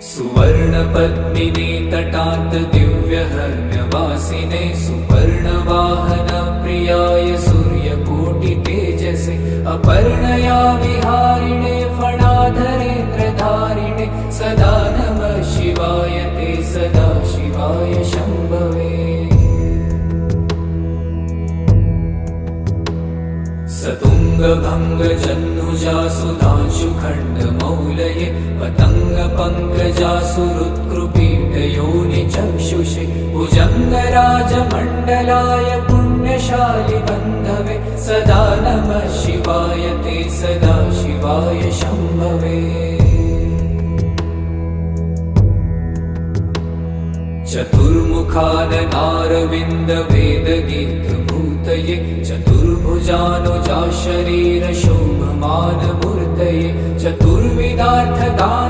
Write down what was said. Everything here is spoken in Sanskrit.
सुवर्णपद्मिने तटान्त दिव्यहर्म्यवासिने सुपर्णवाहन प्रियाय सूर्यकोटितेजसे अपर्णया विहारिणे फणाधरेन्द्रधारिणे सदा नमः शिवाय ते सदा शिवाय शम्भवे। सतुङ्गभङ्गजह्नुजा सुधांशुखण्डमौलये पतङ्गपङ्कजासुहृत्कृपीठयोनिचक्षुषे भुजङ्गराजमण्डलाय पुण्यशालिबन्धवे सदा नमः शिवाय ते सदा शिवाय शम्भवे। चतुर्मुखाननारविन्दवेदगीतभूतये चतुर्भुजानुजा शरीरशोभमानमूर्तये चतुर्विधार्थदान